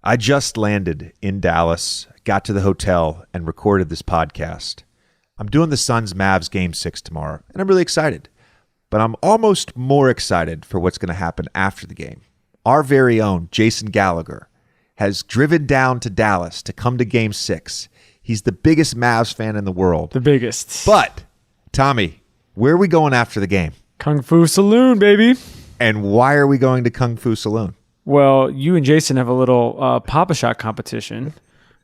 I just landed in Dallas, got to the hotel, and recorded this podcast. I'm doing the Suns-Mavs Game 6 tomorrow, and I'm really excited. But I'm almost more excited for what's going to happen after the game. Our very own Jason Gallagher has driven down to Dallas to come to Game 6. He's the biggest Mavs fan in the world. The biggest. But, Tommy, where are we going after the game? Kung Fu Saloon, baby. And why are we going to Kung Fu Saloon? Well, you and Jason have a little Pop-A-Shot competition.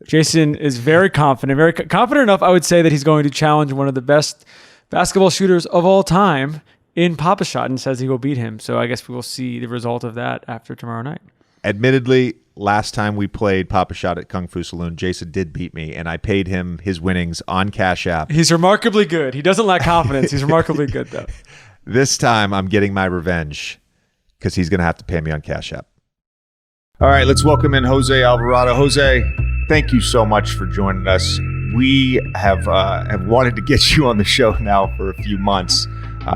Jason is very confident enough, I would say, that he's going to challenge one of the best basketball shooters of all time in Pop-A-Shot and says he will beat him. So I guess we will see the result of that after tomorrow night. Admittedly, last time we played Pop-A-Shot at Kung Fu Saloon, Jason did beat me, and I paid him his winnings on Cash App. He's remarkably good. He doesn't lack confidence. He's remarkably good, though. This time, I'm getting my revenge because he's going to have to pay me on Cash App. All right, let's welcome in Jose Alvarado. Jose, thank you so much for joining us. We have wanted to get you on the show now for a few months.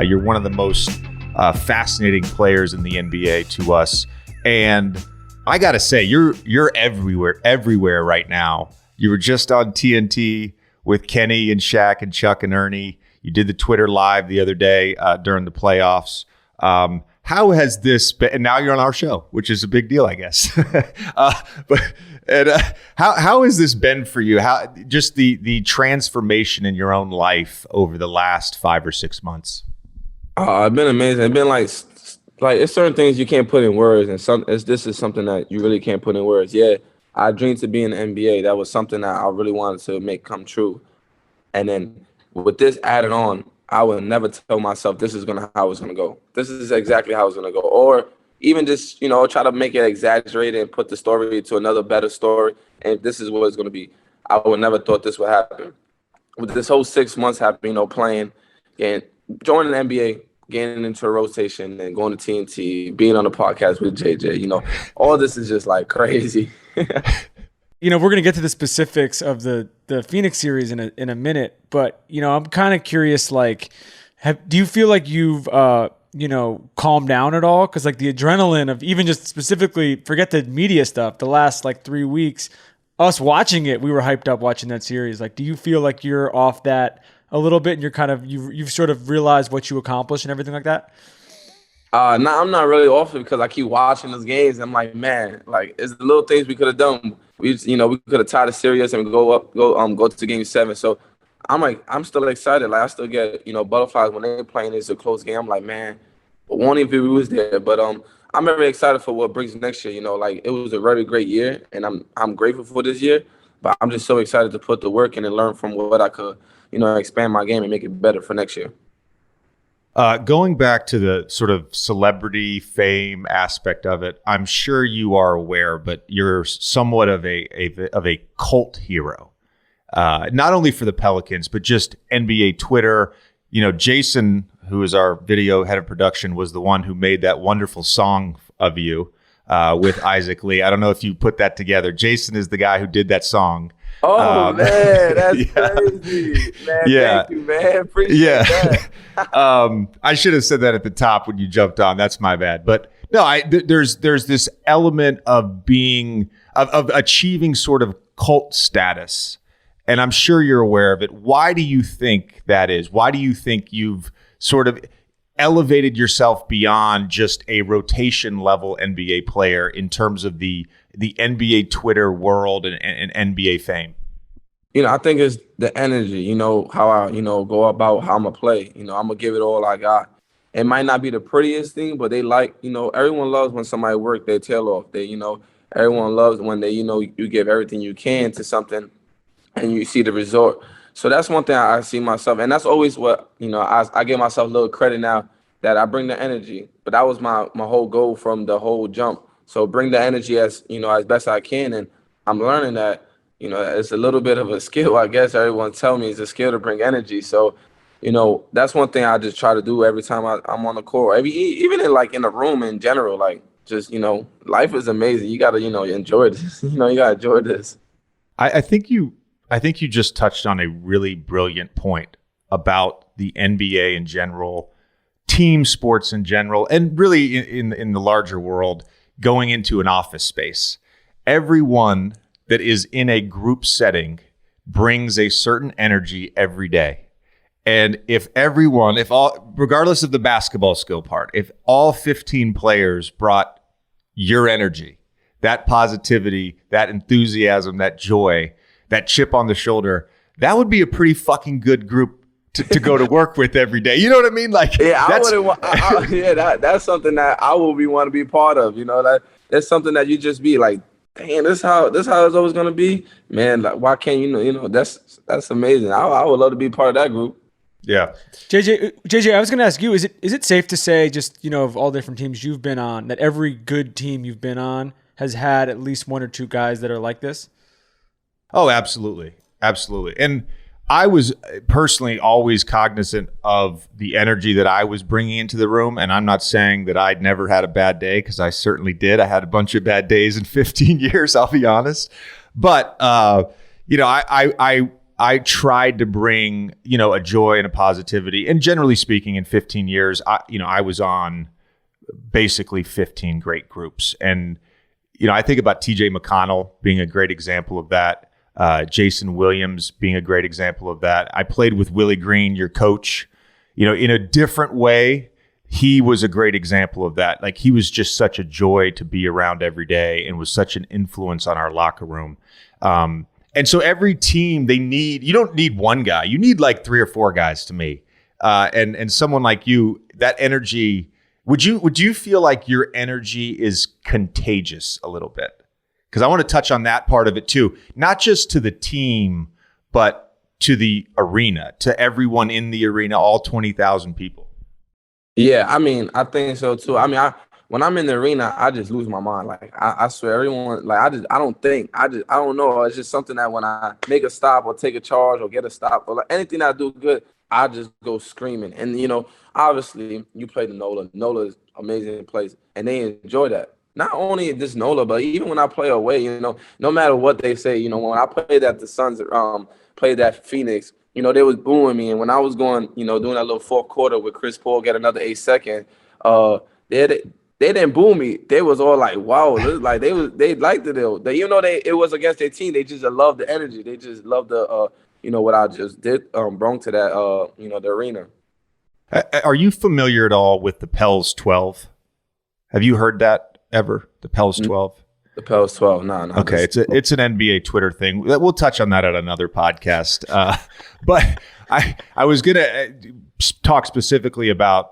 You're one of the most fascinating players in the NBA to us, and I gotta say, you're everywhere right now. You were just on TNT with Kenny and Shaq and Chuck and Ernie. You did the Twitter live the other day during the playoffs. How has this been? And now you're on our show, which is a big deal, I guess. How has this been for you? How just the transformation in your own life over the last 5 or 6 months? It's been amazing. It's been like it's certain things you can't put in words, and this is something that you really can't put in words. Yeah, I dreamed to be in the NBA. That was something that I really wanted to make come true. And then with this added on, I would never tell myself this is how it's gonna go. This is exactly how it's gonna go, or even just try to make it exaggerated and put the story to another better story. And this is what it's gonna be. I would never thought this would happen. With this whole 6 months happening, playing and joining the NBA, getting into a rotation and going to TNT, being on the podcast with JJ, all this is just like crazy. We're going to get to the specifics of the Phoenix series in a minute, but I'm kind of curious, do you feel like you've calmed down at all? Because the adrenaline of even just specifically, forget the media stuff, the last 3 weeks, us watching it, we were hyped up watching that series. Do you feel like you're off that a little bit, and you're you've sort of realized what you accomplished and everything like that? No, I'm not really off it because I keep watching those games. I'm like, man, it's the little things we could have done. We could have tied the series and go to Game 7. So I'm still excited. I still get butterflies when they're playing. It's a close game. I'm like, man, won't even we was there. But I'm very excited for what brings next year. It was a very great year, and I'm grateful for this year. But I'm just so excited to put the work in and learn from what I could, expand my game and make it better for next year. Going back to the sort of celebrity fame aspect of it, I'm sure you are aware, but you're somewhat of a cult hero, not only for the Pelicans, but just NBA Twitter. Jason, who is our video head of production, was the one who made that wonderful song of you with Isaac Lee. I don't know if you put that together. Jason is the guy who did that song. Oh, man, that's crazy. Man, thank you, man. Appreciate that. I should have said that at the top when you jumped on. That's my bad. But no, there's this element of of achieving sort of cult status. And I'm sure you're aware of it. Why do you think that is? Why do you think you've sort of elevated yourself beyond just a rotation level NBA player in terms of the NBA Twitter world and NBA fame? I think it's the energy, how I, go about how I'm going to play. I'm going to give it all I got. It might not be the prettiest thing, but they everyone loves when somebody work their tail off. Everyone loves when you give everything you can to something and you see the result. So that's one thing I see myself. And that's always what, I give myself a little credit now that I bring the energy. But that was my whole goal from the whole jump. So bring the energy as best I can. And I'm learning that, it's a little bit of a skill. I guess everyone tell me it's a skill to bring energy. So, that's one thing I just try to do every time I'm on the court. Even in the room in general, life is amazing. You got to, enjoy this. You got to enjoy this. I think you just touched on a really brilliant point about the NBA in general, team sports in general, and really in the larger world, going into an office space. everyone that is in a group setting brings a certain energy every day. And if all, regardless of the basketball skill part, if all 15 players brought your energy, that positivity, that enthusiasm, that joy, that chip on the shoulder, that would be a pretty fucking good group to go to work with every day. You know what I mean? Like, yeah, that's something that I will want to be part of. You know, that's something that you just be like, damn, this how it's always gonna be, man. Like, why can't you know? That's amazing. I would love to be part of that group. Yeah. JJ, I was going to ask you, is it safe to say, just, you know, of all different teams you've been on, that every good team you've been on has had at least one or two guys that are like this? Oh, absolutely. Absolutely. And I was personally always cognizant of the energy that I was bringing into the room. And I'm not saying that I'd never had a bad day, because I certainly did. I had a bunch of bad days in 15 years, I'll be honest. But, you know, I tried to bring, you know, a joy and a positivity. And generally speaking, in 15 years, I was on basically 15 great groups. And, you know, I think about TJ McConnell being a great example of that. Jason Williams being a great example of that. I played with Willie Green, your coach, you know, in a different way. He was a great example of that. Like, he was just such a joy to be around every day and was such an influence on our locker room. And so every team, you don't need one guy. You need like 3 or 4 guys to me. And someone like you, that energy, would you feel like your energy is contagious a little bit? Because I want to touch on that part of it too. Not just to the team, but to the arena, to everyone in the arena, all 20,000 people. Yeah, I mean, I think so too. I mean, when I'm in the arena, I just lose my mind. Like, I swear, everyone, like, I don't think. I don't know. It's just something that when I make a stop or take a charge or get a stop or like anything I do good, I just go screaming. And, you know, obviously, you play the NOLA. NOLA is an amazing place, and they enjoy that. Not only this NOLA, but even when I play away, you know, no matter what they say, you know, when I played at the Suns, played at Phoenix, you know, they was booing me. And when I was going, you know, doing that little fourth quarter with Chris Paul, get another 8 second, they didn't boo me. They was all like, wow, like they liked it. They, even though it was against their team, they just loved the energy. They just loved the, you know, what I just did, brought to that, you know, the arena. Are you familiar at all with the Pels 12? Have you heard that ever? The Pels 12? The Pels 12, no. Okay, it's an NBA Twitter thing. We'll touch on that at another podcast. But I was going to talk specifically about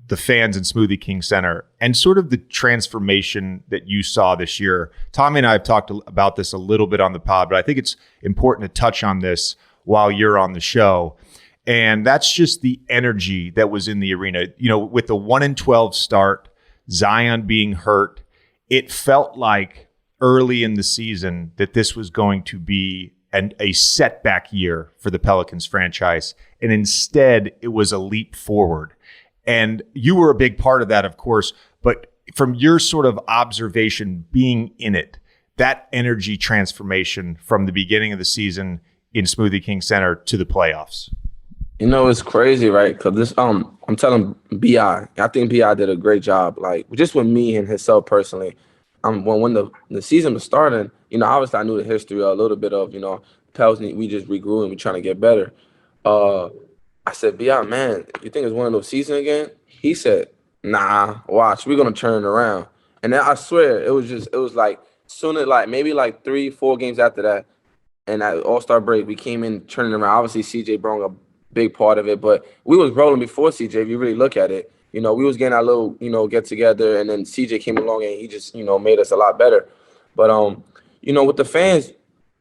the fans in Smoothie King Center and sort of the transformation that you saw this year. Tommy and I have talked about this a little bit on the pod, but I think it's important to touch on this while you're on the show. And that's just the energy that was in the arena. You know, with the 1-12 start, Zion being hurt, it felt like early in the season that this was going to be a setback year for the Pelicans franchise. And instead, it was a leap forward. And you were a big part of that, of course. But from your sort of observation being in it, that energy transformation from the beginning of the season in Smoothie King Center to the playoffs. You know, it's crazy, right? Because this, I'm telling B.I. I think B.I. did a great job, like, just with me and himself personally. When the season was starting, you know, obviously I knew the history a little bit of, you know, Pels, we just regrew and we trying to get better. I said, B.I., man, you think it's one of those seasons again? He said, nah, watch, we're going to turn it around. And then I swear, it was like, soon as, like, maybe like 3-4 games after that, and at All-Star break, we came in turning around. Obviously, C.J. brought a big part of it, but we was rolling before C.J., if you really look at it. You know, we was getting our little, you know, get together, and then CJ came along and he just, you know, made us a lot better. But you know, with the fans,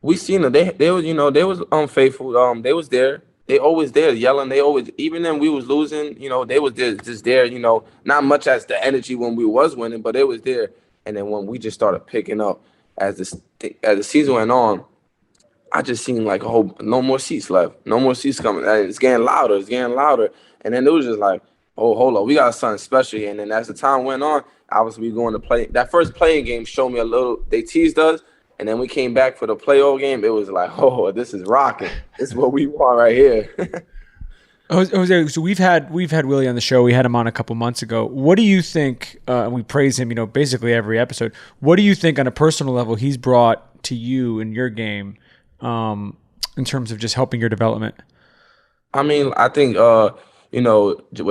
we seen them. They was, you know, they was unfaithful. They was there. They always there yelling. They always, even then we was losing, you know, they was there, just there, you know, not much as the energy when we was winning, but they was there. And then when we just started picking up as the season went on, I just seen like no more seats left, no more seats coming. And it's getting louder, and then it was just like, oh, hold on, we got something special here. And then as the time went on, obviously we going to play. That first playing game showed me a little, they teased us. And then we came back for the playoff game. It was like, oh, this is rocking. This is what we want right here. Jose, so we've had Willie on the show. We had him on a couple months ago. What do you think? And we praise him, basically every episode. What do you think on a personal level he's brought to you in your game, in terms of just helping your development? I mean, I think what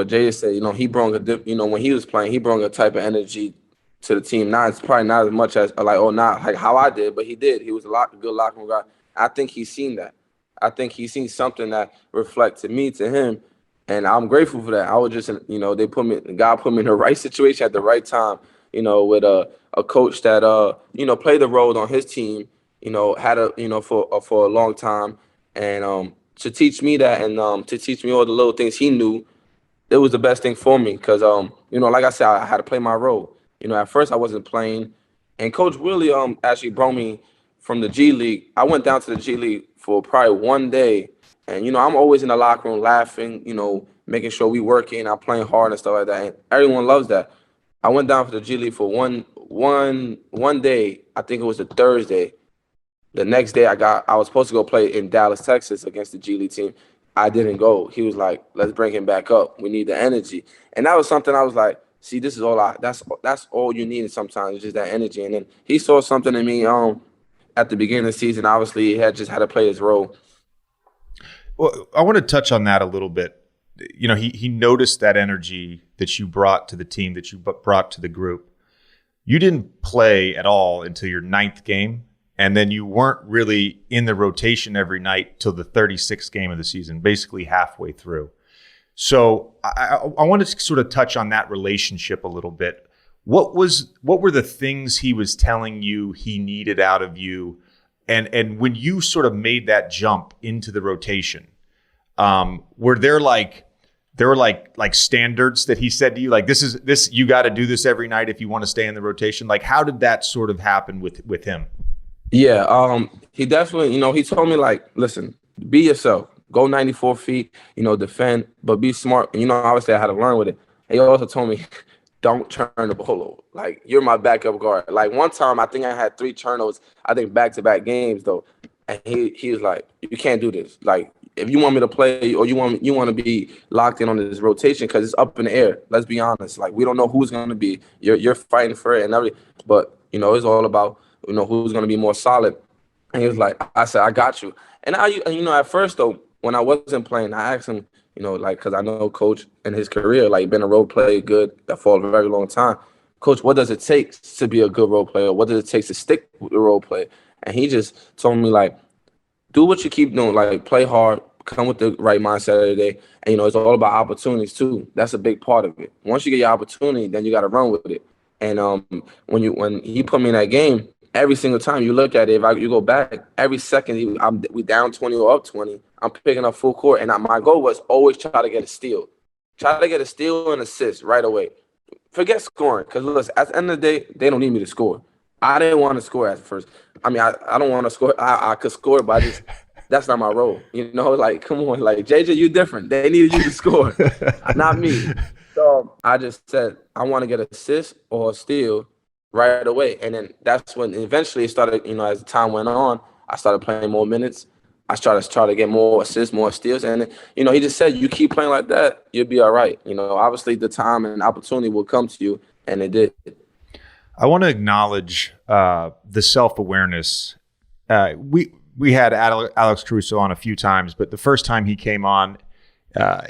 Jay said. He brought when he was playing, he brought a type of energy to the team. Now it's probably not as much as not like how I did, but he did. He was a good locker room guy. I think he's seen that. I think he's seen something that reflects to me, to him, and I'm grateful for that. I was just, God put me in the right situation at the right time. With a coach that played the role on his team. Had for a long time, and to teach me that, and to teach me all the little things he knew, it was the best thing for me because like I said, I had to play my role. At first I wasn't playing, and Coach Willie actually brought me from the G League. I went down to the G League for probably one day, and I'm always in the locker room laughing, making sure we working, I'm playing hard and stuff like that, and everyone loves that. I went down for the G League for one day. I think it was a Thursday. The next day I was supposed to go play in Dallas, Texas against the G League team. I didn't go. He was like, let's bring him back up. We need the energy. And that was something I was like, see, this is that's all you need sometimes, is just that energy. And then he saw something in me at the beginning of the season. Obviously, he had just had to play his role. Well, I want to touch on that a little bit. He noticed that energy that you brought to the team, that you brought to the group. You didn't play at all until your 9th game. And then you weren't really in the rotation every night till the 36th game of the season, basically halfway through. So I wanted to sort of touch on that relationship a little bit. What were the things he was telling you he needed out of you? And when you sort of made that jump into the rotation, were there like standards that he said to you, like this you got to do this every night if you want to stay in the rotation? Like, how did that sort of happen with him? Yeah, he definitely, he told me, like, listen, be yourself, go 94 feet, defend, but be smart. And, obviously I had to learn with it. He also told me, don't turn the ball over. Like, you're my backup guard. Like, one time I think I had 3 turnovers, I think back-to-back games, though. And he was like, you can't do this. Like, if you want me to play or you want to be locked in on this rotation, because it's up in the air, let's be honest. Like, we don't know who's going to be. You're fighting for it and everything. But, it's all about, who's going to be more solid. And he was like, I said, I got you. And at first, though, when I wasn't playing, I asked him, because I know Coach in his career, like, been a role player good for a very long time. Coach, what does it take to be a good role player? What does it take to stick with the role player? And he just told me, like, do what you keep doing. Like, play hard, come with the right mindset every day. And, it's all about opportunities, too. That's a big part of it. Once you get your opportunity, then you got to run with it. And when he put me in that game, every single time you look at it, if you go back, every second we down 20 or up 20, I'm picking up full court. And my goal was always try to get a steal. Try to get a steal and assist right away. Forget scoring, because listen, at the end of the day, they don't need me to score. I didn't want to score at first. I mean, I don't want to score. I could score, but that's not my role. Like, come on, like, JJ, you different. They needed you to score, not me. So I just said, I want to get an assist or a steal right away. And then that's when eventually it started, as time went on, I started playing more minutes. I started to try to get more assists, more steals. And, he just said, you keep playing like that, you'll be all right. Obviously the time and opportunity will come to you, and it did. I want to acknowledge the self-awareness. We had Alex Caruso on a few times, but the first time he came on,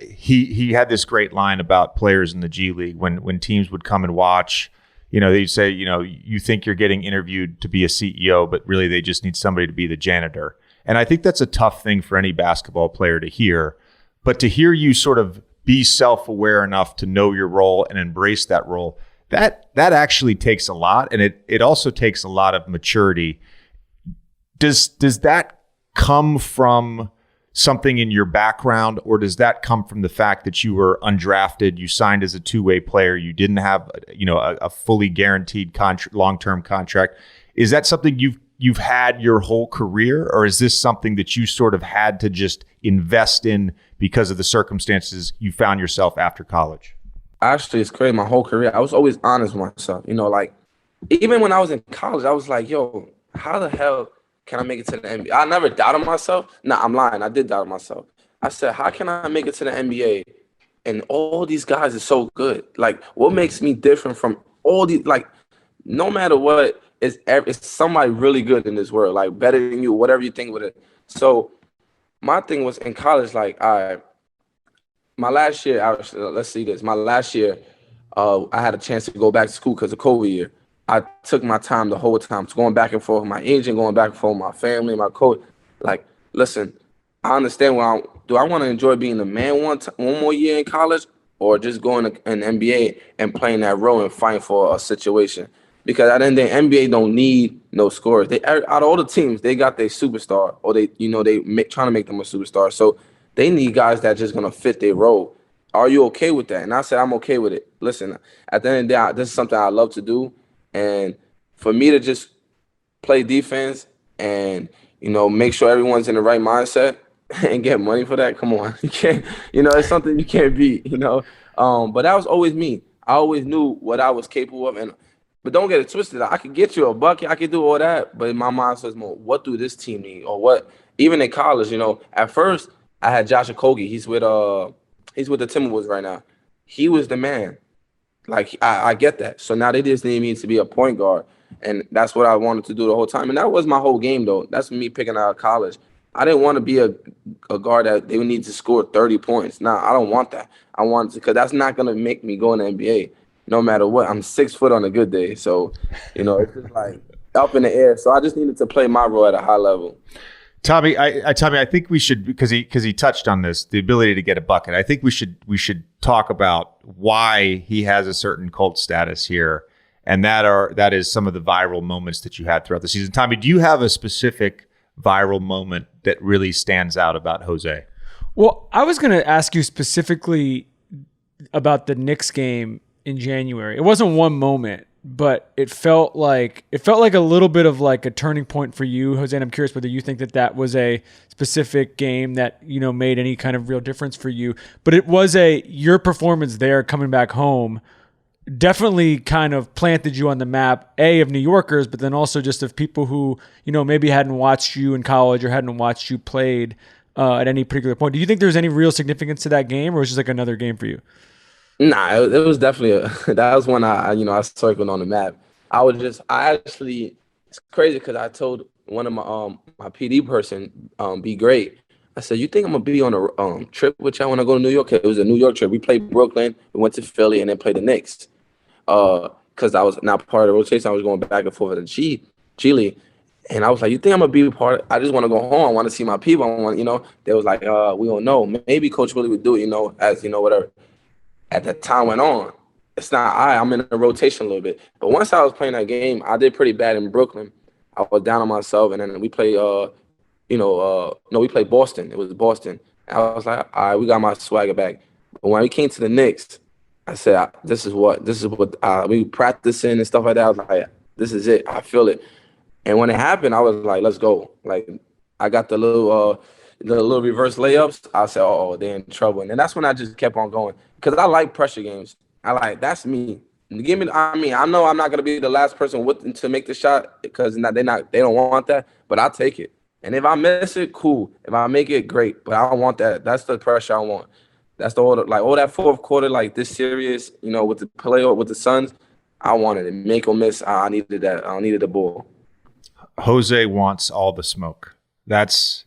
he had this great line about players in the G League when teams would come and watch. They'd say, you think you're getting interviewed to be a CEO, but really they just need somebody to be the janitor. And I think that's a tough thing for any basketball player to hear. But to hear you sort of be self-aware enough to know your role and embrace that role, that actually takes a lot. And it also takes a lot of maturity. Does that come from something in your background, or does that come from the fact that you were undrafted, you signed as a two-way player, you didn't have a fully guaranteed long-term contract? Is that something you've had your whole career, or is this something that you sort of had to just invest in because of the circumstances you found yourself after college? Actually, it's crazy. My whole career, I was always honest with myself. Like, even when I was in college, I was like, yo, how the hell can I make it to the NBA? I never doubted myself. Nah, I'm lying. I did doubt myself. I said, how can I make it to the NBA? And all these guys are so good. Like, what makes me different from all these? Like, no matter what, it's somebody really good in this world, like better than you, whatever you think with it. So my thing was in college, like, my last year, let's see this. My last year, I had a chance to go back to school because of COVID year. I took my time the whole time, so going back and forth with my agent, going back and forth with my family, my coach. Like, listen, I understand do I want to enjoy being a man one more year in college, or just going to an NBA and playing that role and fighting for a situation? Because at the end of the day, NBA don't need no scorers. They out of all the teams, they got their superstar, or trying to make them a superstar. So they need guys that just gonna fit their role. Are you okay with that? And I said, I'm okay with it. Listen, at the end of the day, this is something I love to do. And for me to just play defense and, make sure everyone's in the right mindset and get money for that, come on. You can't, it's something you can't beat, But that was always me. I always knew what I was capable of. But don't get it twisted. I could get you a bucket. I could do all that. But my mind says more, what do this team need? Or what? Even in college, at first I had Josh Okogie. He's with the Timberwolves right now. He was the man. Like, I get that. So now they just need me to be a point guard. And that's what I wanted to do the whole time. And that was my whole game, though. That's me picking out of college. I didn't want to be a guard that they would need to score 30 points. Nah, I don't want that. I want to, because that's not going to make me go in the NBA no matter what. I'm 6 foot on a good day. So, it's just like up in the air. So I just needed to play my role at a high level. Tommy, I think we should, because he touched on this, the ability to get a bucket. I think we should talk about why he has a certain cult status here, and that is some of the viral moments that you had throughout the season. Tommy, do you have a specific viral moment that really stands out about Jose? Well, I was going to ask you specifically about the Knicks game in January. It wasn't one moment, but it felt like a little bit of like a turning point for you, Jose. And I'm curious whether you think that was a specific game that, made any kind of real difference for you. But it was your performance there coming back home definitely kind of planted you on the map, of New Yorkers, but then also just of people who, maybe hadn't watched you in college or hadn't watched you played at any particular point. Do you think there's any real significance to that game, or was it just like another game for you? Nah, it was definitely that was when I circled on the map. It's crazy because I told one of my PD person, be great. I said, you think I'm gonna be on a trip with y'all when I go to New York? It was a New York trip. We played Brooklyn, we went to Philly, and then played the Knicks. Because I was not part of the rotation. I was going back and forth in G League. And I was like, you think I'm gonna be part of, I just want to go home. I want to see my people. I want, they was like, we don't know. Maybe Coach Willie would do it, as whatever. At the time went on, it's not I'm in a rotation a little bit. But once I was playing that game, I did pretty bad in Brooklyn. I was down on myself, and then we played we played Boston. It was Boston. And I was like, all right, we got my swagger back. But when we came to the Knicks, I said, this is what we practicing and stuff like that. I was like, this is it. I feel it. And when it happened, I was like, let's go. Like, I got the little reverse layups. I said, they're in trouble. And then that's when I just kept on going. Because I like pressure games. That's me. I know I'm not gonna be the last person to make the shot because they don't want that, but I'll take it. And if I miss it, cool. If I make it, great. But I don't want that. That's the pressure I want. That's all that fourth quarter, like this series, with the playoff with the Suns, I wanted it. Make or miss, I needed that. I needed the ball. Jose wants all the smoke. That's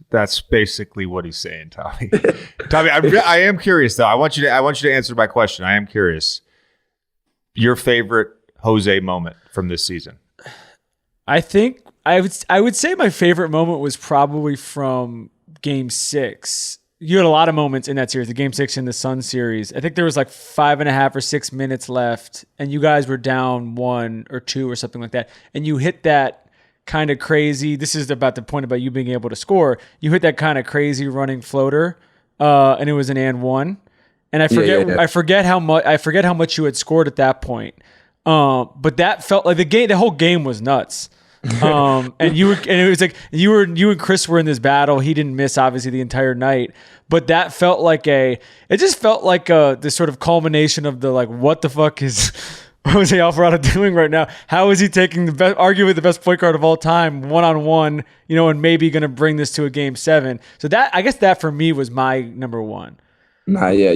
basically what he's saying, Tommy. Tommy, I am curious though. I want you to answer my question. I am curious. Your favorite Jose moment from this season? I think I would say my favorite moment was probably from Game 6. You had a lot of moments in that series, the Game 6 in the Sun series. I think there was like 5.5 or 6 minutes left, and you guys were down 1 or 2 or something like that, and you hit that kind of crazy. This is about the point about you being able to score. You hit that kind of crazy running floater, and it was an and one. And I forget how much you had scored at that point. But that felt like the whole game was nuts. And it was like you and Chris were in this battle. He didn't miss obviously the entire night, but that felt like this sort of culmination of the like, what the fuck is Jose Alvarado doing right now? How is he taking the best, arguably the best point guard of all time, one-on-one, and maybe going to bring this to a game 7? So I guess that for me was my number one. Nah, yeah.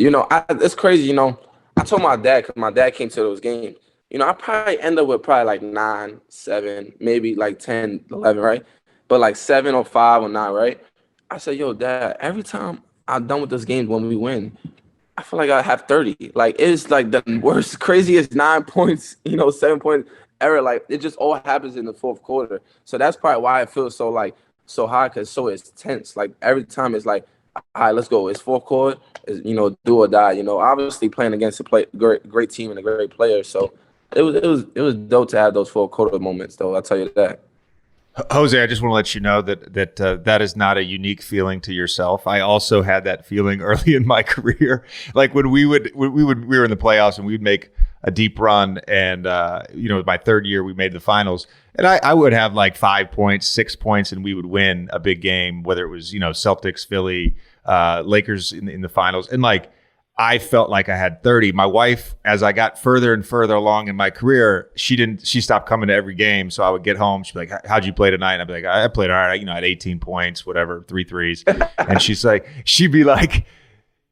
It's crazy. I told my dad, because my dad came to those games. I probably end up with probably like 9, 7, maybe like 10, 11, right? But like 7 or 5 or 9, right? I said, yo, Dad, every time I'm done with this game when we win, I feel like I have 30. Like, it's like the worst, craziest 9 points, 7 points ever. Like, it just all happens in the fourth quarter. So that's probably why it feels so high, because so it's tense. Like, every time it's like, all right, let's go. It's fourth quarter, it's, do or die. Obviously playing against a great team and a great player. So it was dope to have those fourth quarter moments, though. I'll tell you that. Jose, I just want to let you know that is not a unique feeling to yourself. I also had that feeling early in my career. Like when we were in the playoffs and we'd make a deep run, and my third year we made the finals, and I would have like 5 points, 6 points, and we would win a big game, whether it was Celtics, Philly, Lakers in the finals, and like I felt like I had 30. My wife, as I got further and further along in my career, she stopped coming to every game. So I would get home. She'd be like, how'd you play tonight? And I'd be like, I played all right. I had 18 points, whatever, 3 threes. And she'd be like,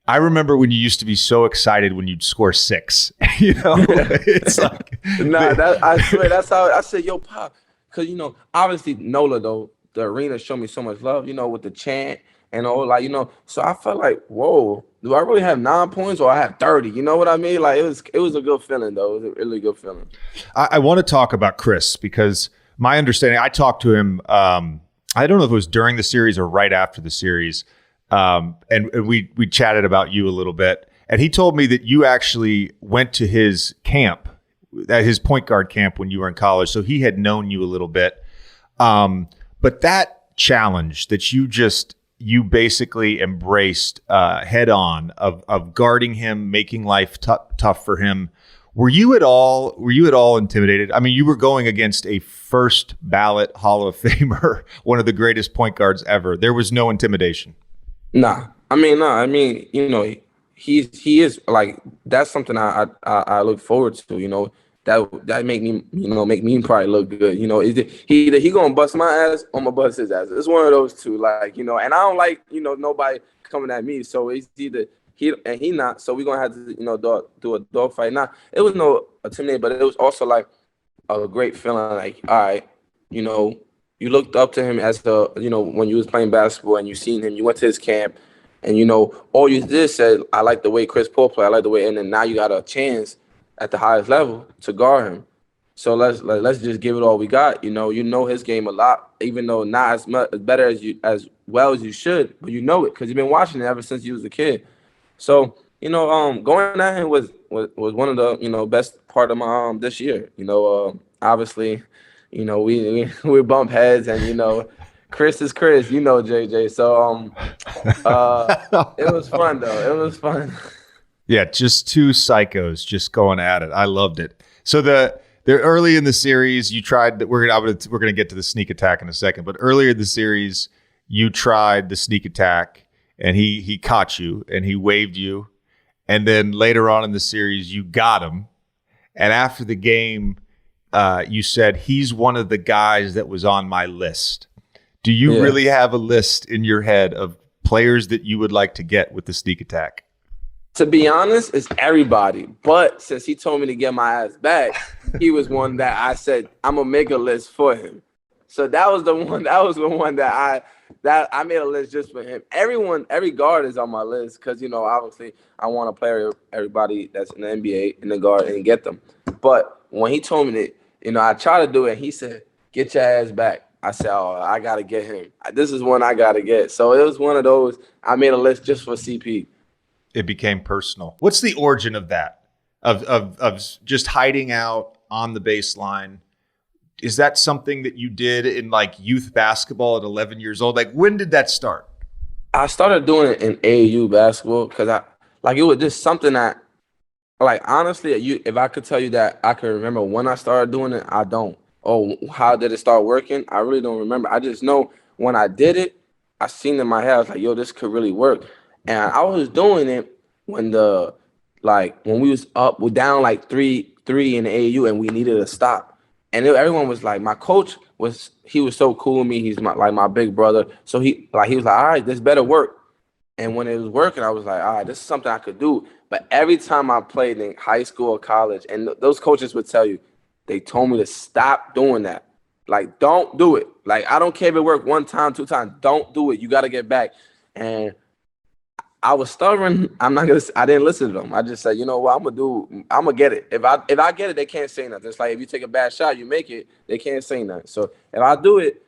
I remember when you used to be so excited when you'd score 6. It's like, I swear that's how I said, yo, Pop, because obviously NOLA though, the arena showed me so much love, with the chant and all, like, so I felt like, whoa, do I really have 9 points or I have 30? You know what I mean? Like, it was a good feeling, though. It was a really good feeling. I want to talk about Chris, because my understanding, I talked to him, I don't know if it was during the series or right after the series, and we chatted about you a little bit. And he told me that you actually went to his camp, at his point guard camp when you were in college. So he had known you a little bit. But that challenge that you basically embraced head on of guarding him, making life tough for him. Were you at all intimidated? I mean, you were going against a first ballot Hall of Famer, one of the greatest point guards ever. There was no intimidation. Nah. He is like, that's something I look forward to, that make me probably look good. Either he gonna bust my ass or I'm gonna bust his ass. It's one of those two, like, and I don't like, nobody coming at me. So it's either he not. So we're gonna have to, do a dog fight. Now, it was no intimidating, but it was also like a great feeling. Like, all right, you looked up to him as when you was playing basketball and you seen him, you went to his camp, and all you did said, I like the way Chris Paul play. I like the way, and then now you got a chance at the highest level to guard him. So let's just give it all we got. You know his game a lot, even though not as better as well as you should, but it because you've been watching it ever since you was a kid. So going at him was one of the best part of my this year. Obviously, we bump heads, and Chris is Chris, JJ. So it was fun though. It was fun. Yeah, just two psychos just going at it. I loved it. So the early in the series, you tried. We're gonna get to the sneak attack in a second, but earlier in the series, you tried the sneak attack, and he caught you and he waved you, and then later on in the series, you got him, and after the game, you said he's one of the guys that was on my list. Do you really have a list in your head of players that you would like to get with the sneak attack? To be honest, it's everybody. But since he told me to get my ass back, he was one that I said I'm gonna make a list for him. So that was the one. That was the one that I made a list just for him. Every guard is on my list because obviously I want to play everybody that's in the NBA in the guard and get them. But when he told me that, I tried to do it. He said, "Get your ass back." I said, "Oh, I gotta get him. This is one I gotta get." So it was one of those. I made a list just for CP. It became personal. What's the origin of that? Of just hiding out on the baseline? Is that something that you did in like youth basketball at 11 years old? Like, when did that start? I started doing it in AAU basketball because it was just something that, like, honestly, if I could tell you that I can remember when I started doing it, I don't. Oh, how did it start working? I really don't remember. I just know when I did it, I seen in my head, I was like, yo, this could really work. And I was doing it when we was up, we're down like three CP3 in the AAU, and we needed a stop. And everyone was like, my coach was so cool with me. He's my big brother. So he was like, all right, this better work. And when it was working, I was like, all right, this is something I could do. But every time I played in high school or college, and those coaches would tell you, they told me to stop doing that. Like, don't do it. Like, I don't care if it worked 1 time, 2 times. Don't do it. You got to get back. And I was stubborn. I didn't listen to them. I just said, you know what, I'm gonna get it. If I get it, they can't say nothing. It's like if you take a bad shot, you make it, they can't say nothing. So if I do it,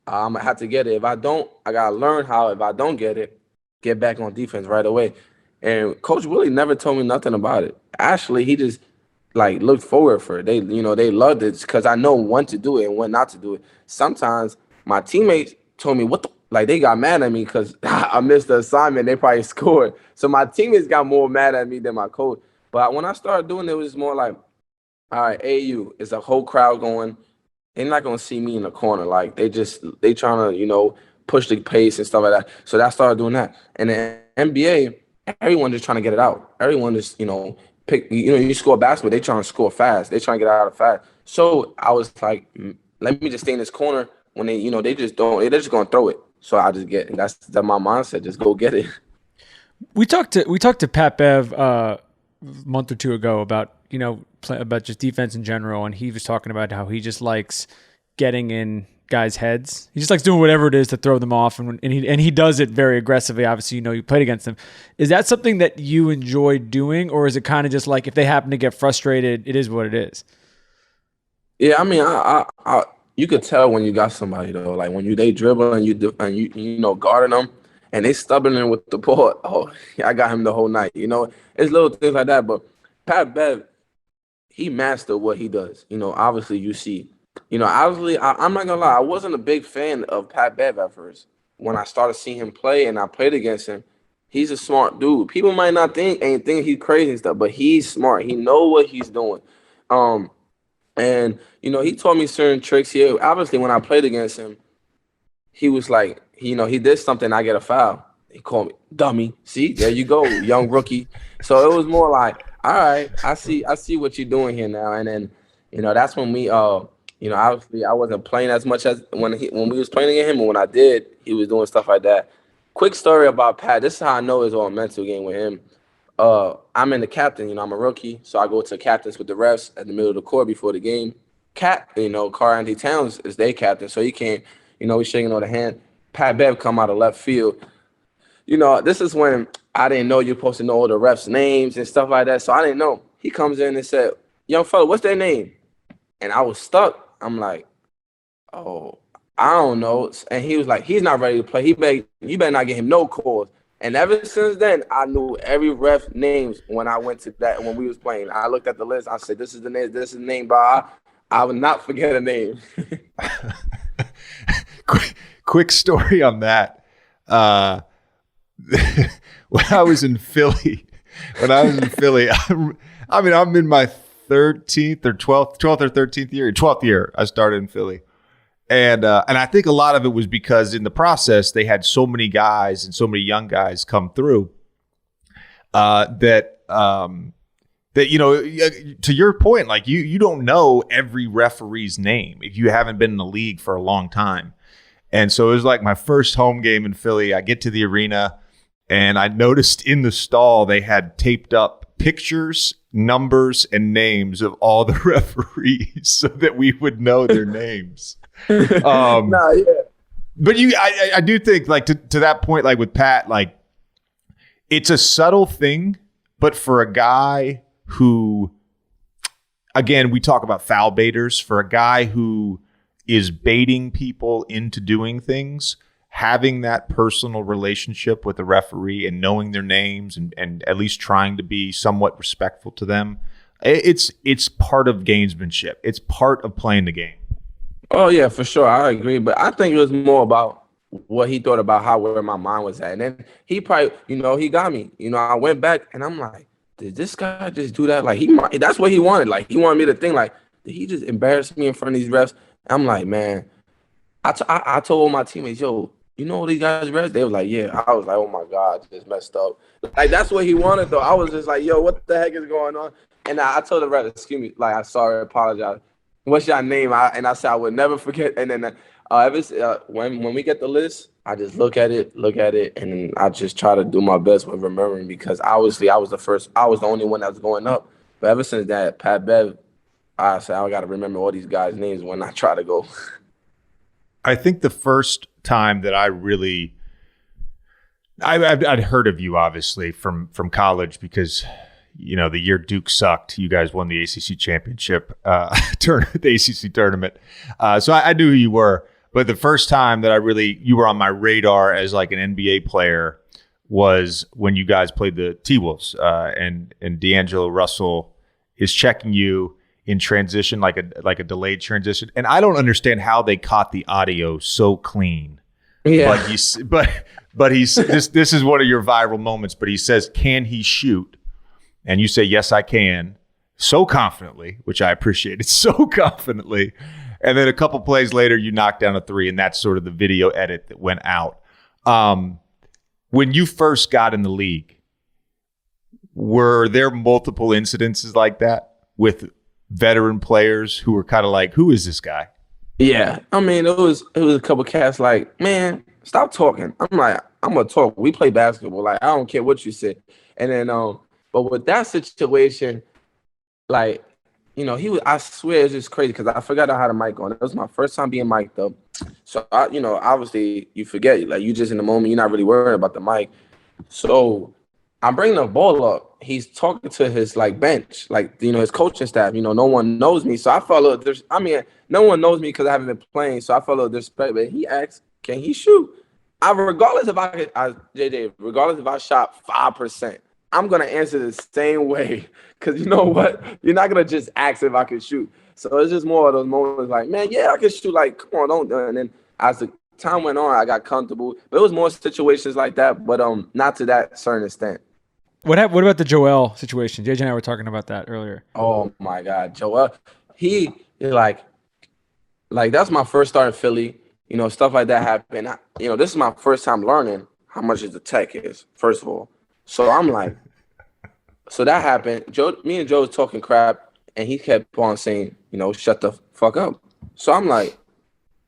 I'm gonna have to get it. If I don't, I gotta learn how, if I don't get back on defense right away. And Coach Willie never told me nothing about it. Actually, he just like looked forward for it. They loved it because I know when to do it and when not to do it. Sometimes my teammates told me they got mad at me because I missed the assignment. They probably scored. So my teammates got more mad at me than my coach. But when I started doing it, it was more like, all right, AU, it's a whole crowd going. They're not going to see me in the corner. Like, they trying to, push the pace and stuff like that. So I started doing that. And then NBA, everyone just trying to get it out. Everyone just, you score basketball, they trying to score fast. They trying to get out of fast. So I was like, let me just stay in this corner when they're just going to throw it. So I just that's my mindset. Just go get it. We talked to Pat Bev a month or two ago about about just defense in general, and he was talking about how he just likes getting in guys' heads. He just likes doing whatever it is to throw them off, and he does it very aggressively. Obviously, you played against him. Is that something that you enjoy doing, or is it kind of just like if they happen to get frustrated, it is what it is? Yeah, I mean, I you could tell when you got somebody though, like when they dribble and you guarding them, and they stubborn with the ball. Oh, I got him the whole night. It's little things like that. But Pat Bev, he mastered what he does. Obviously you see. Obviously I'm not gonna lie, I wasn't a big fan of Pat Bev at first. When I started seeing him play and I played against him, he's a smart dude. People might not think he's crazy and stuff, but he's smart. He know what he's doing. And, he taught me certain tricks here. Obviously, when I played against him, he was like, he did something, I get a foul. He called me dummy. See, there you go, young rookie. So it was more like, all right, I see what you're doing here now. And then, that's when we, obviously I wasn't playing as much as when we was playing against him. And when I did, he was doing stuff like that. Quick story about Pat. This is how I know it's all a mental game with him. I'm in the captain, I'm a rookie, so I go to captains with the refs at the middle of the court before the game. Carl Anthony Towns is their captain, so he can't, he's shaking on the hand. Pat Bev come out of left field. This is when I didn't know you're supposed to know all the refs' names and stuff like that, so I didn't know. He comes in and said, young fella, what's their name? And I was stuck. I'm like, oh, I don't know. And he was like, he's not ready to play. You better not get him no calls. And ever since then, I knew every ref names when I went to that, when we was playing. I looked at the list. I said, this is the name, but I would not forget a name. Quick story on that. When I was in Philly, I'm in my 13th or 12th or 13th year, 12th year I started in Philly. And I think a lot of it was because in the process they had so many guys and so many young guys come through that to your point, like you don't know every referee's name if you haven't been in the league for a long time. And so it was like my first home game in Philly. I get to the arena and I noticed in the stall they had taped up pictures, numbers, and names of all the referees so that we would know their names. Yeah. But I do think like to that point, like with Pat, like it's a subtle thing, but for a guy who, again, we talk about foul baiters, for a guy who is baiting people into doing things, having that personal relationship with the referee and knowing their names and at least trying to be somewhat respectful to them, it's part of gamesmanship. It's part of playing the game. Oh, yeah, for sure. I agree. But I think it was more about what he thought about where my mind was at. And then he probably, he got me. I went back and I'm like, did this guy just do that? Like, that's what he wanted. Like, he wanted me to think, like, did he just embarrass me in front of these refs? I'm like, man, I told my teammates, yo, these guys refs? They were like, yeah. I was like, oh, my God, just messed up. Like, that's what he wanted, though. I was just like, yo, what the heck is going on? And I told the ref, excuse me, like, I'm sorry, apologize. What's your name? And I said I would never forget. And then when we get the list, I just look at it, and then I just try to do my best with remembering, because obviously I was the only one that was going up. But ever since that, Pat Bev, I said I got to remember all these guys' names when I try to go. I think the first time that I'd heard of you, obviously, from college, because the year Duke sucked, you guys won the ACC championship, the ACC tournament. So I knew who you were. But the first time that you were on my radar as like an NBA player was when you guys played the T-Wolves, and D'Angelo Russell is checking you in transition, like a delayed transition. And I don't understand how they caught the audio so clean. Yeah. But he's this is one of your viral moments. But he says, "Can he shoot?" And you say, "Yes, I can," so confidently, which I appreciated, so confidently. And then a couple plays later, you knock down a three, and that's sort of the video edit that went out. When you first got in the league, were there multiple incidences like that with veteran players who were kind of like, "Who is this guy?" Yeah, I mean, it was a couple cats like, "Man, stop talking." I'm like, "I'm gonna talk. We play basketball. Like, I don't care what you say." And then, but with that situation, like, I swear it's just crazy because I forgot how to mic on. It was my first time being mic'd up. So, obviously you forget, like, you just in the moment, you're not really worried about the mic. So I'm bringing the ball up. He's talking to his, like, bench, like, his coaching staff. No one knows me. So I felt a little, no one knows me because I haven't been playing. So I felt a little disrespect. But he asked, "Can he shoot?" Regardless if I shot 5%, I'm going to answer the same way, because you know what? You're not going to just ask if I can shoot. So it's just more of those moments like, "Man, yeah, I can shoot. Like, come on, don't." And then as the time went on, I got comfortable. But it was more situations like that, but not to that certain extent. What about the Joel situation? JJ and I were talking about that earlier. Oh, my God. Joel, he is like that's my first start in Philly. Stuff like that happened. This is my first time learning how much the tech is, first of all. So I'm like, so that happened. Me and Joe was talking crap, and he kept on saying, "Shut the fuck up." So I'm like,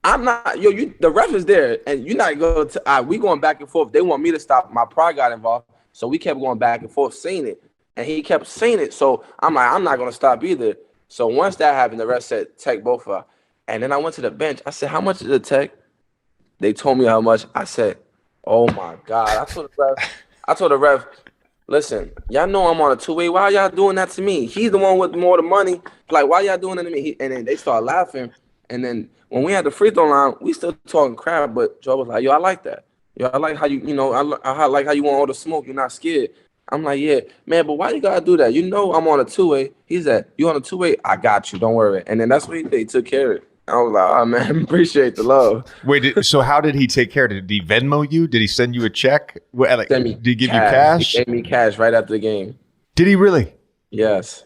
I'm not, the ref is there, and you're not going to, we going back and forth. They want me to stop. My pride got involved. So we kept going back and forth saying it, and he kept saying it. So I'm like, I'm not going to stop either. So once that happened, the ref said, "Tech both of us." And then I went to the bench. I said, "How much is the tech?" They told me how much. I said, "Oh my God." I told the ref, "Listen, y'all know I'm on a two-way. Why y'all doing that to me? He's the one with more of the money. Like, why y'all doing that to me?" And then they started laughing. And then when we had the free throw line, we still talking crap. But Joe was like, "Yo, I like that. Yo, I like how I like how you want all the smoke. You're not scared." I'm like, "Yeah, man, but why you gotta do that? I'm on a two-way." He said, "You on a two-way? I got you. Don't worry." And then that's what he took care of it. I was like, "Oh, man, appreciate the love." Wait, so how did he take care of it? Did he Venmo you? Did he send you a check? Did he give you cash? He gave me cash right after the game. Did he really? Yes.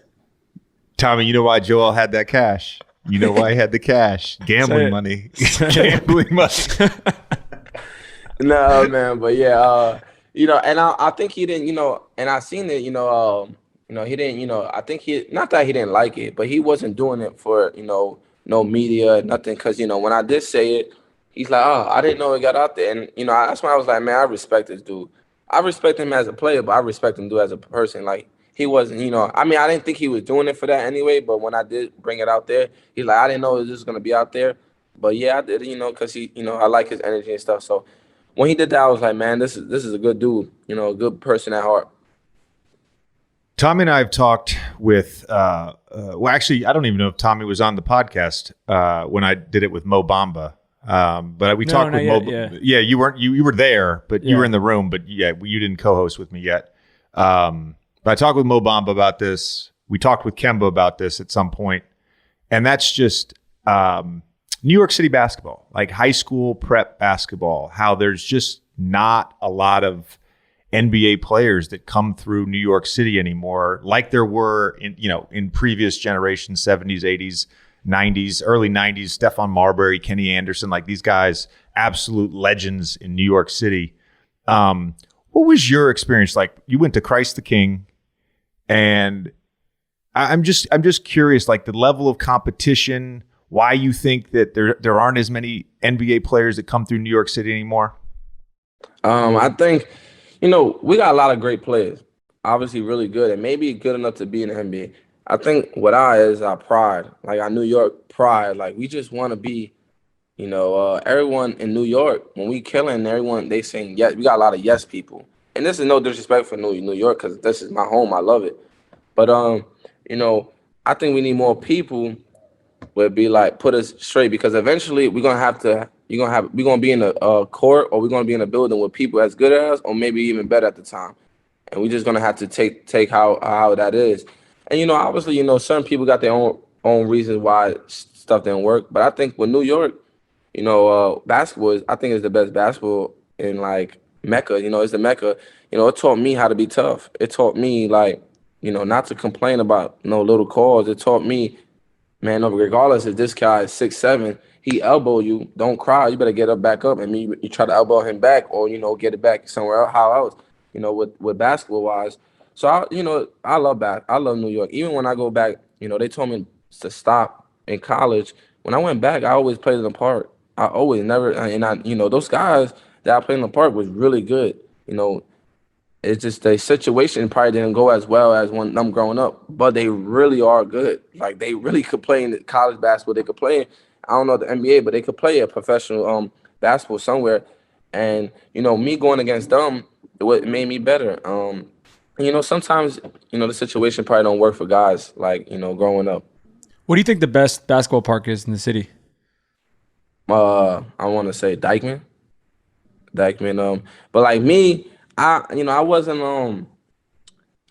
Tommy, you know why Joel had that cash? You know why he had the cash? Gambling money. Gambling money. No, man, but yeah, and I think he didn't, and I seen it, he didn't, I think not that he didn't like it, but he wasn't doing it for, no media, nothing. Because, when I did say it, he's like, "Oh, I didn't know it got out there." And, that's when I was like, "Man, I respect this dude. I respect him as a player, but I respect him, dude, as a person." Like, he wasn't, I didn't think he was doing it for that anyway. But when I did bring it out there, he's like, "I didn't know it was just going to be out there." But, yeah, I did, because he, I like his energy and stuff. So when he did that, I was like, "Man, this is a good dude, a good person at heart." Tommy and I have talked with, actually, I don't even know if Tommy was on the podcast when I did it with Mo Bamba. But we talked with Mo. Yeah, you weren't. You were there, but you were in the room. But yeah, you didn't co-host with me yet. But I talked with Mo Bamba about this. We talked with Kemba about this at some point, and that's just New York City basketball, like high school prep basketball. How there's just not a lot of NBA players that come through New York City anymore, like there were in previous generations, 70s, 80s, 90s, early 90s, Stephon Marbury, Kenny Anderson, like these guys, absolute legends in New York City. What was your experience like? You went to Christ the King, and I'm just curious, like the level of competition, why you think that there aren't as many NBA players that come through New York City anymore? I think, we got a lot of great players, obviously really good, and maybe good enough to be in the NBA. I think what is our pride, like our New York pride. Like we just want to be, everyone in New York, when we killing everyone, they saying yes. We got a lot of yes people. And this is no disrespect for New York because this is my home. I love it. But, I think we need more people would be like put us straight because eventually we're gonna be in a court or we're gonna be in a building with people as good as us or maybe even better at the time, and we're just gonna have to take how that is. And obviously, certain people got their own reasons why stuff didn't work. But I think with New York, basketball I think is the best basketball in like Mecca. It's the Mecca. It taught me how to be tough. It taught me like not to complain about no little calls. It taught me, man, regardless if this guy is 6'7", he elbow you, don't cry. You better get up, back up, and you try to elbow him back or get it back somewhere else. How else? With basketball wise. So I love that. I love New York. Even when I go back, they told me to stop in college. When I went back, I always played in the park. I always never, and those guys that I played in the park was really good. It's just the situation probably didn't go as well as when I'm growing up, but they really are good. Like they really could play in college basketball. They could play, I don't know the NBA, but they could play a professional basketball somewhere. And me going against them, it made me better. Sometimes the situation probably don't work for guys like growing up. What do you think the best basketball park is in the city? I want to say Dykeman. But like me, I wasn't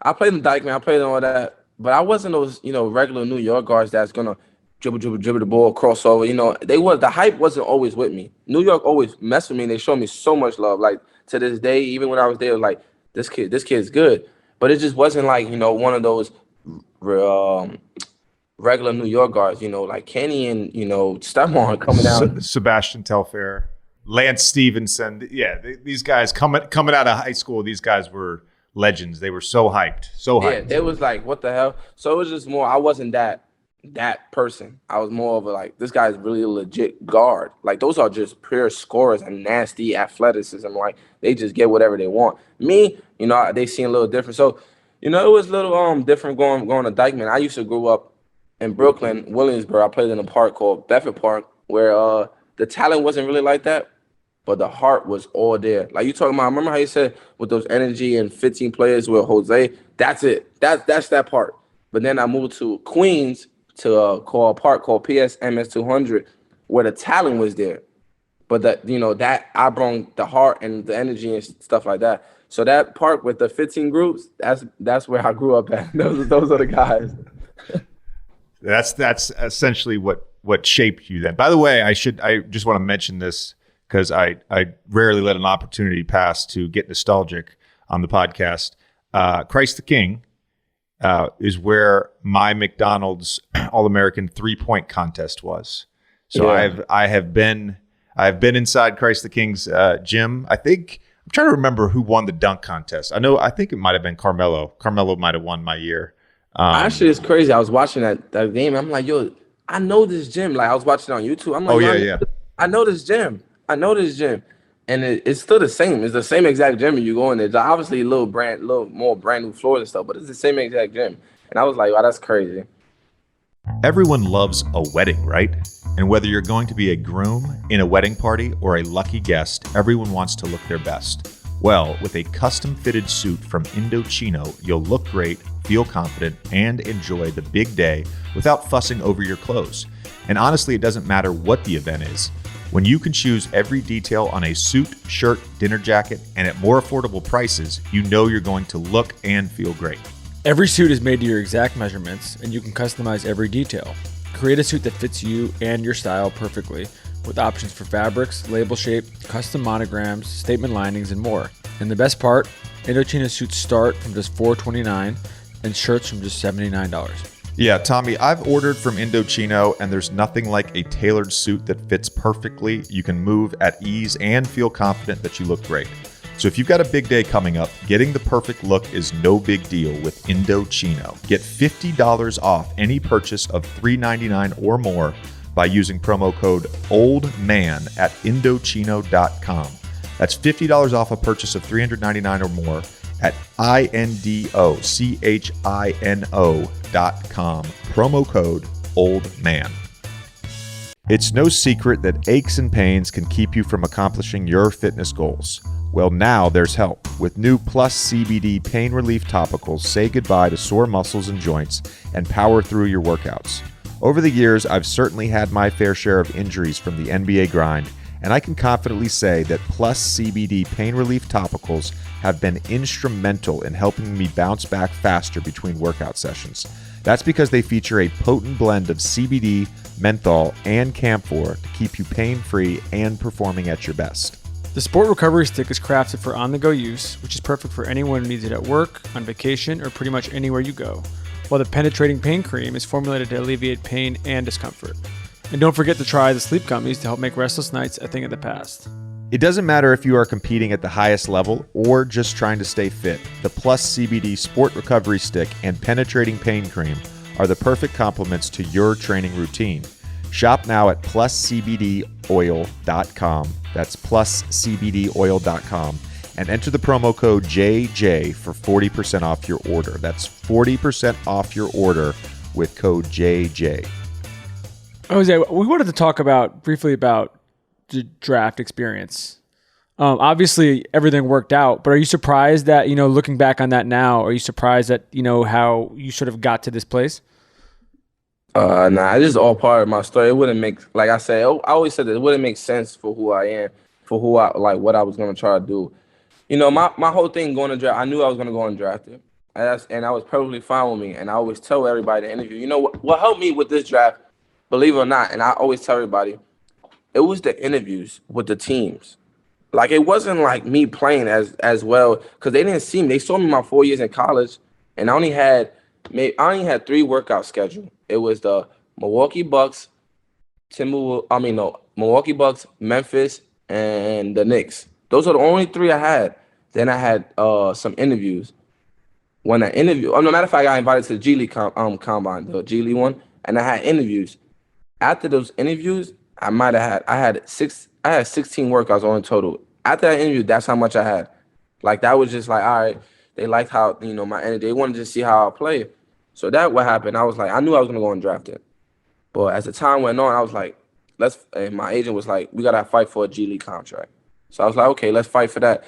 I played in Dykeman, I played in all that, but I wasn't those regular New York guards that's gonna dribble the ball, crossover. The hype wasn't always with me. New York always messed with me, and they showed me so much love. Like to this day, even when I was there, like this kid's good, but it just wasn't like one of those regular New York guards. Like Kenny and Stephon coming down. Sebastian Telfair, Lance Stevenson. Yeah, these guys coming out of high school, these guys were legends. They were so hyped. Yeah, they was like, what the hell? So it was just more, I wasn't that person. I was more of a like, this guy's really a legit guard. Like those are just pure scorers and nasty athleticism. Like they just get whatever they want. Me, they seem a little different. So, it was a little different going to Dykeman. I used to grow up in Brooklyn, Williamsburg. I played in a park called Bedford Park where the talent wasn't really like that, but the heart was all there. Like you talking about, remember how you said with those energy and 15 players with Jose? That's it. That's that part. But then I moved to Queens to a park called PSMS 200 where the talent was there. But that I brought the heart and the energy and stuff like that. So that park with the 15 groups, that's where I grew up at. Those are the guys. That's essentially what shaped you then. By the way, I just want to mention this because I rarely let an opportunity pass to get nostalgic on the podcast. Christ the King is where my McDonald's All-American 3-point contest was. So yeah. I have been inside Christ the King's gym. I'm trying to remember who won the dunk contest. I think it might have been Carmelo. Carmelo might have won my year. Actually, it's crazy. I was watching that game. I'm like, yo, I know this gym. Like I was watching it on YouTube. I'm like, yeah. I know this gym. And it's still the same. It's the same exact gym you go in there. It's obviously a little more brand new floors and stuff, but it's the same exact gym. And I was like, wow, that's crazy. Everyone loves a wedding, right? And whether you're going to be a groom in a wedding party or a lucky guest, everyone wants to look their best. Well, with a custom-fitted suit from Indochino, you'll look great, feel confident, and enjoy the big day without fussing over your clothes. And honestly, it doesn't matter what the event is. When you can choose every detail on a suit, shirt, dinner jacket, and at more affordable prices, you know you're going to look and feel great. Every suit is made to your exact measurements, and you can customize every detail. Create a suit that fits you and your style perfectly, with options for fabrics, label shape, custom monograms, statement linings, and more. And the best part, Indochino suits start from just $429 and shirts from just $79. Yeah, Tommy, I've ordered from Indochino, and there's nothing like a tailored suit that fits perfectly. You can move at ease and feel confident that you look great. So if you've got a big day coming up, getting the perfect look is no big deal with Indochino. Get $50 off any purchase of $3.99 or more by using promo code OLDMAN at Indochino.com. That's $50 off a purchase of $399 or more at Indochino.com. Promo code OLDMAN. It's no secret that aches and pains can keep you from accomplishing your fitness goals. Well, now there's help. With new Plus CBD pain relief topicals, say goodbye to sore muscles and joints and power through your workouts. Over the years, I've certainly had my fair share of injuries from the NBA grind, and I can confidently say that Plus CBD pain relief topicals have been instrumental in helping me bounce back faster between workout sessions. That's because they feature a potent blend of CBD, menthol, and camphor to keep you pain-free and performing at your best. The Sport Recovery Stick is crafted for on-the-go use, which is perfect for anyone who needs it at work, on vacation, or pretty much anywhere you go, while the penetrating pain cream is formulated to alleviate pain and discomfort. And don't forget to try the sleep gummies to help make restless nights a thing of the past. It doesn't matter if you are competing at the highest level or just trying to stay fit. The Plus CBD Sport Recovery Stick and Penetrating Pain Cream are the perfect complements to your training routine. Shop now at pluscbdoil.com. That's pluscbdoil.com and enter the promo code JJ for 40% off your order. That's 40% off your order with code JJ. Jose, we wanted to talk briefly about the draft experience. Obviously, everything worked out, but are you surprised that, looking back on that now, are you surprised that, how you sort of got to this place? Nah, it's just all part of my story. It wouldn't make, like I said, I always said that it wouldn't make sense for who I am, for who I, like what I was going to try to do. My whole thing going to draft, I knew I was going to go undrafted. And I was perfectly fine with me. And I always tell everybody in the interview, what helped me with this draft, believe it or not, and I always tell everybody, it was the interviews with the teams. Like, it wasn't like me playing as well, because they didn't see me. They saw me my 4 years in college, and I only had 3 workouts scheduled. It was the Milwaukee Bucks, Milwaukee Bucks, Memphis, and the Knicks. Those are the only 3 I had. Then I had some interviews. When I interviewed, no matter if I got invited to the G League combine, the G League one, and I had interviews. After those interviews, I had 16 workouts on total. After that interview, that's how much I had. Like, that was just like, all right, they liked how, my energy. They wanted to see how I play. So that what happened. I was like, I knew I was gonna go undrafted. But as the time went on, I was like, and my agent was like, we gotta fight for a G League contract. So I was like, okay, let's fight for that.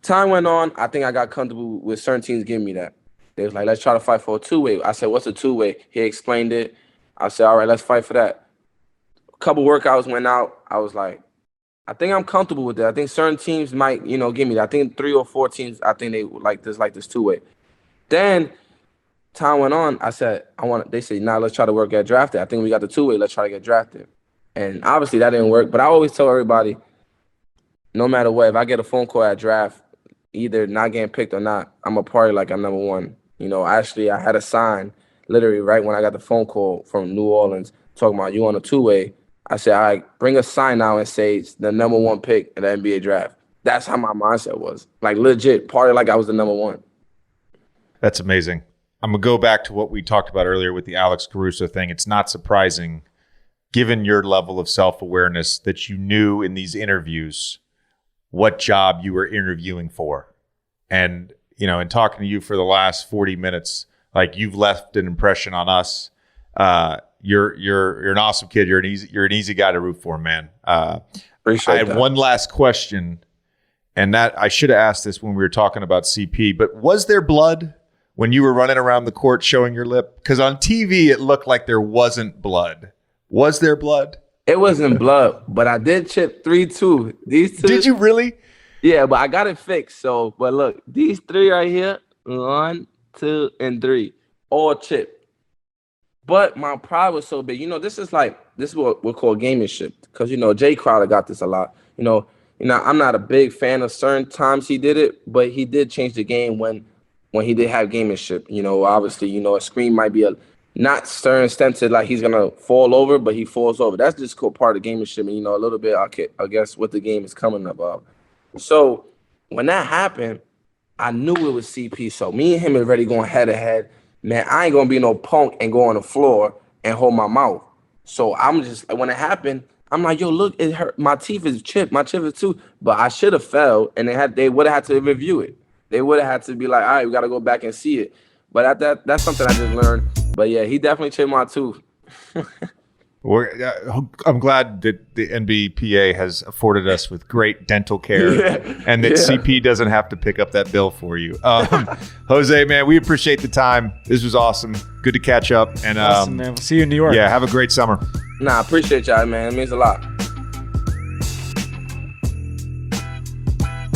Time went on, I think I got comfortable with certain teams giving me that. They was like, let's try to fight for a two-way. I said, what's a two-way? He explained it. I said, all right, let's fight for that. A couple workouts went out. I was like, I think I'm comfortable with that. I think certain teams might, give me that. I think 3 or 4 teams, I think they like this two-way. Then time went on. I said, they said, nah, let's try to get drafted. I think we got the two-way. Let's try to get drafted. And obviously that didn't work. But I always tell everybody, no matter what, if I get a phone call at draft, either not getting picked or not, I'm a party like I'm number one. Actually, I had a sign literally right when I got the phone call from New Orleans talking about you on a two-way. I said, all right, bring a sign now and say it's the number 1 pick in the NBA draft. That's how my mindset was. Like, legit, party like I was the number 1. That's amazing. I'm going to go back to what we talked about earlier with the Alex Caruso thing. It's not surprising, given your level of self-awareness, that you knew in these interviews what job you were interviewing for. And, in talking to you for the last 40 minutes, like, you've left an impression on us. You're an awesome kid. You're an easy guy to root for, man. Appreciate I have that. one last question, and that I should have asked this when we were talking about CP, but was there blood when you were running around the court showing your lip? Because on TV, it looked like there wasn't blood. Was there blood? It wasn't blood, but I did chip 3-2. These 2. Did you really? Yeah, but I got it fixed. So, but look, these 3 right here, 1, 2, and 3, all chipped. But my pride was so big. This is what we call gamemanship. Because, Jay Crowder got this a lot. I'm not a big fan of certain times he did it, but he did change the game when he did have gamemanship. Obviously, a screen might be not certain extent like he's going to fall over, but he falls over. That's just cool part of gamemanship. And, a little bit, I guess, what the game is coming about. So when that happened, I knew it was CP. So me and him is already going head to head. Man, I ain't gonna be no punk and go on the floor and hold my mouth. So I'm just, when it happened, I'm like, yo, look, it hurt. My teeth is chipped. My chip is too. But I should have fell, and they would have had to review it. They would have had to be like, all right, we got to go back and see it. But that's something I just learned. But yeah, he definitely chipped my tooth. I'm glad that the NBPA has afforded us with great dental care and that CP doesn't have to pick up that bill for you. Jose, man, we appreciate the time. This was awesome. Good to catch up. And awesome, man. We'll see you in New York. Yeah, have a great summer. Nah, I appreciate y'all, man. It means a lot.